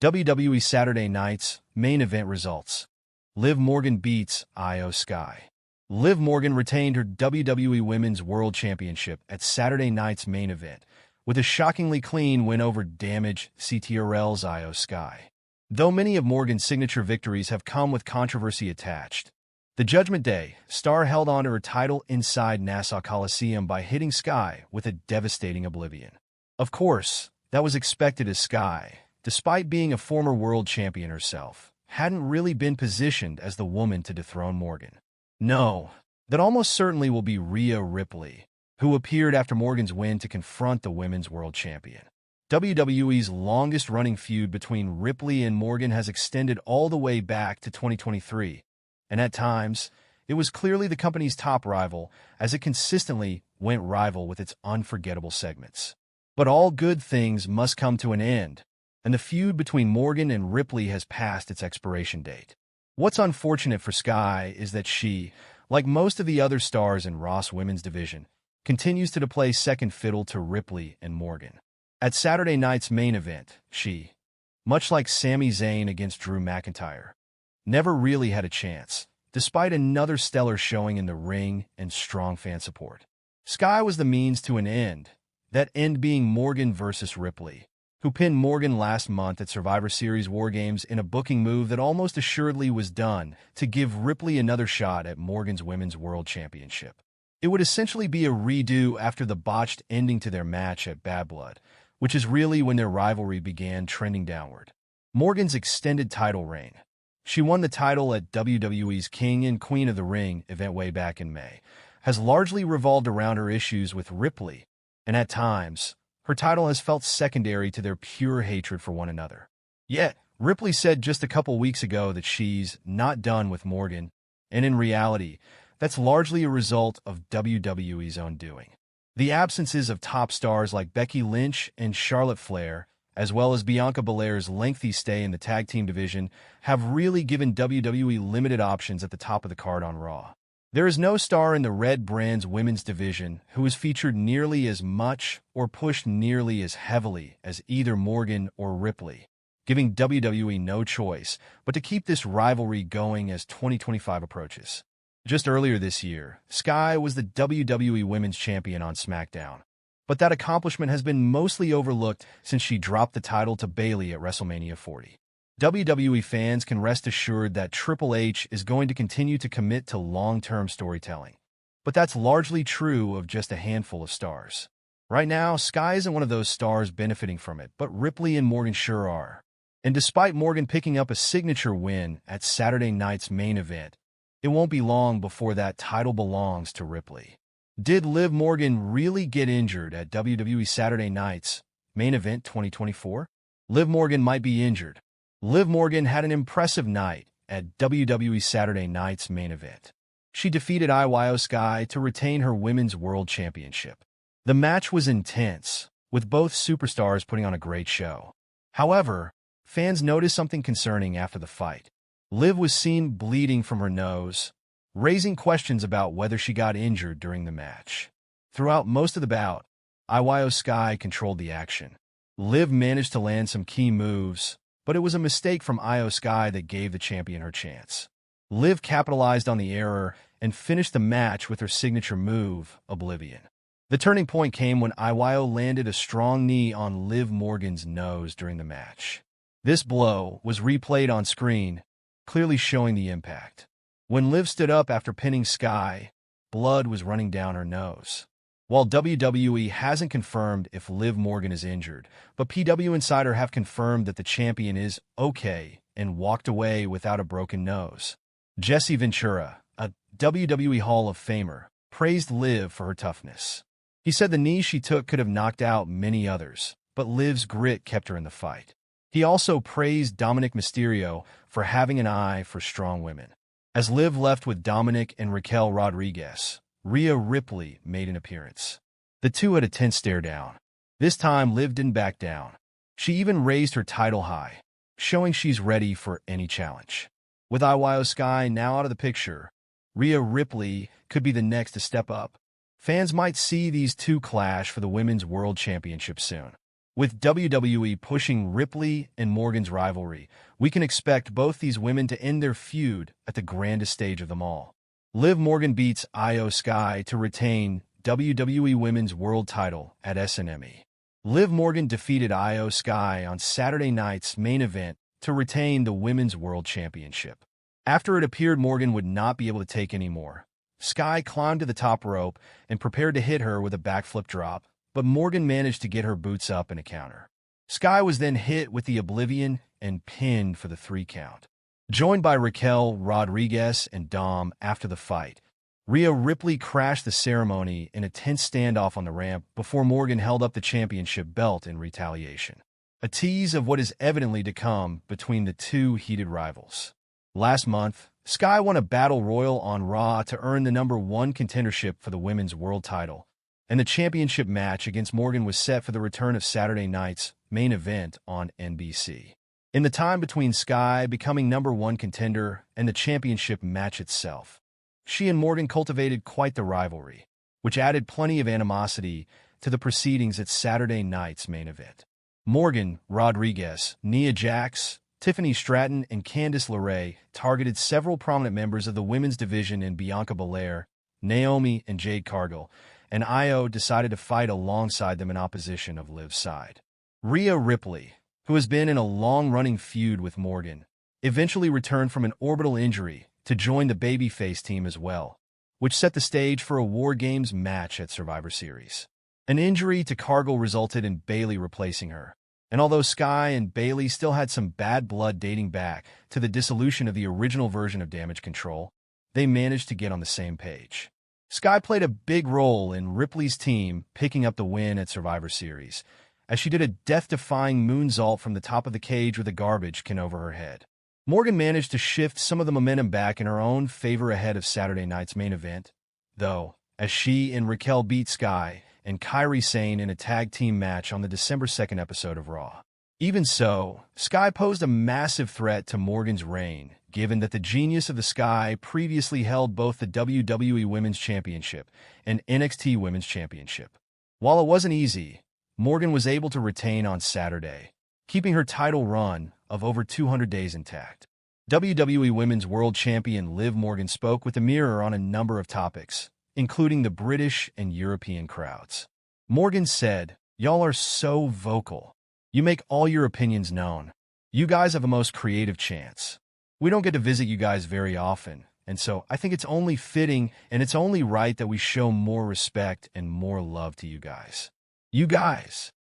WWE Saturday Night's main event results. Liv Morgan beats Iyo Sky. Liv Morgan retained her WWE Women's World Championship at Saturday Night's main event, with a shockingly clean win over Damage CTRL's Iyo Sky. Though many of Morgan's signature victories have come with controversy attached, the Judgment Day star held on to her title inside Nassau Coliseum by hitting Sky with a devastating Oblivion. Of course, that was expected as Sky, despite being a former world champion herself, hadn't really been positioned as the woman to dethrone Morgan. No, that almost certainly will be Rhea Ripley, who appeared after Morgan's win to confront the women's world champion. WWE's longest-running feud between Ripley and Morgan has extended all the way back to 2023, and at times, it was clearly the company's top rival, as it consistently went rival with its unforgettable segments. But all good things must come to an end, and the feud between Morgan and Ripley has passed its expiration date. What's unfortunate for Sky is that she, like most of the other stars in Raw's women's division, continues to play second fiddle to Ripley and Morgan. At Saturday Night's main event, she, much like Sami Zayn against Drew McIntyre, never really had a chance, despite another stellar showing in the ring and strong fan support. Sky was the means to an end, that end being Morgan versus Ripley, who pinned Morgan last month at Survivor Series War Games in a booking move that almost assuredly was done to give Ripley another shot at Morgan's Women's World Championship. It would essentially be a redo after the botched ending to their match at Bad Blood, which is really when their rivalry began trending downward. Morgan's extended title reign. She won the title at WWE's King and Queen of the Ring event way back in May, has largely revolved around her issues with Ripley, and at times, her title has felt secondary to their pure hatred for one another. Yet, Ripley said just a couple weeks ago that she's not done with Morgan, and in reality, that's largely a result of WWE's own doing. The absences of top stars like Becky Lynch and Charlotte Flair, as well as Bianca Belair's lengthy stay in the tag team division, have really given WWE limited options at the top of the card on Raw. There is no star in the Red Brand's women's division who is featured nearly as much or pushed nearly as heavily as either Morgan or Ripley, giving WWE no choice but to keep this rivalry going as 2025 approaches. Just earlier this year, Sky was the WWE Women's Champion on SmackDown, but that accomplishment has been mostly overlooked since she dropped the title to Bayley at WrestleMania 40. WWE fans can rest assured that Triple H is going to continue to commit to long-term storytelling, but that's largely true of just a handful of stars. Right now, Sky isn't one of those stars benefiting from it, but Ripley and Morgan sure are. And despite Morgan picking up a signature win at Saturday Night's main event, it won't be long before that title belongs to Ripley. Did Liv Morgan really get injured at WWE Saturday Night's main event 2024? Liv Morgan might be injured. Liv Morgan had an impressive night at WWE Saturday Night's main event. She defeated Iyo Sky to retain her Women's World Championship. The match was intense, with both superstars putting on a great show. However, fans noticed something concerning after the fight. Liv was seen bleeding from her nose, raising questions about whether she got injured during the match. Throughout most of the bout, Iyo Sky controlled the action. Liv managed to land some key moves, but it was a mistake from Iyo Sky that gave the champion her chance. Liv capitalized on the error and finished the match with her signature move, Oblivion. The turning point came when Iyo landed a strong knee on Liv Morgan's nose during the match. This blow was replayed on screen, clearly showing the impact. When Liv stood up after pinning Sky, blood was running down her nose. While WWE hasn't confirmed if Liv Morgan is injured, but PW Insider have confirmed that the champion is okay and walked away without a broken nose. Jesse Ventura, a WWE Hall of Famer, praised Liv for her toughness. He said the knee she took could have knocked out many others, but Liv's grit kept her in the fight. He also praised Dominic Mysterio for having an eye for strong women. As Liv left with Dominic and Raquel Rodriguez, Rhea Ripley made an appearance. The two had a tense stare down. This time, Liv didn't back down. She even raised her title high, showing she's ready for any challenge. With Iyo Sky now out of the picture, Rhea Ripley could be the next to step up. Fans might see these two clash for the Women's World Championship soon. With WWE pushing Ripley and Morgan's rivalry, we can expect both these women to end their feud at the grandest stage of them all. Liv Morgan beats Iyo Sky to retain WWE Women's World title at SNME. Liv Morgan defeated Iyo Sky on Saturday night's main event to retain the Women's World Championship. After it appeared Morgan would not be able to take any more, Sky climbed to the top rope and prepared to hit her with a backflip drop, but Morgan managed to get her boots up in a counter. Sky was then hit with the Oblivion and pinned for the 3 count. Joined by Raquel Rodriguez and Dom after the fight, Rhea Ripley crashed the ceremony in a tense standoff on the ramp before Morgan held up the championship belt in retaliation. A tease of what is evidently to come between the two heated rivals. Last month, Sky won a battle royal on Raw to earn the #1 contendership for the Women's World title, and the championship match against Morgan was set for the return of Saturday night's main event on NBC. In the time between Sky becoming #1 contender and the championship match itself, she and Morgan cultivated quite the rivalry, which added plenty of animosity to the proceedings at Saturday night's main event. Morgan, Rodriguez, Nia Jax, Tiffany Stratton, and Candice LeRae targeted several prominent members of the women's division in Bianca Belair, Naomi, and Jade Cargill, and Iyo decided to fight alongside them in opposition of Liv's side. Rhea Ripley, who has been in a long-running feud with Morgan, eventually returned from an orbital injury to join the babyface team as well, which set the stage for a War Games match at Survivor Series. An injury to Cargill resulted in Bayley replacing her, and although Sky and Bayley still had some bad blood dating back to the dissolution of the original version of Damage CTRL, they managed to get on the same page. Sky played a big role in Ripley's team picking up the win at Survivor Series, as she did a death-defying moonsault from the top of the cage with a garbage can over her head. Morgan managed to shift some of the momentum back in her own favor ahead of Saturday night's main event, though, as she and Raquel beat Sky and Kairi Sane in a tag team match on the December 2nd episode of Raw. Even so, Sky posed a massive threat to Morgan's reign, given that the genius of the Sky previously held both the WWE Women's Championship and NXT Women's Championship. While it wasn't easy, Morgan was able to retain on Saturday, keeping her title run of over 200 days intact. WWE Women's World Champion Liv Morgan spoke with the Mirror on a number of topics, including the British and European crowds. Morgan said, "Y'all are so vocal. You make all your opinions known. You guys have a most creative chance. We don't get to visit you guys very often, and so I think it's only fitting and it's only right that we show more respect and more love to you guys. You guys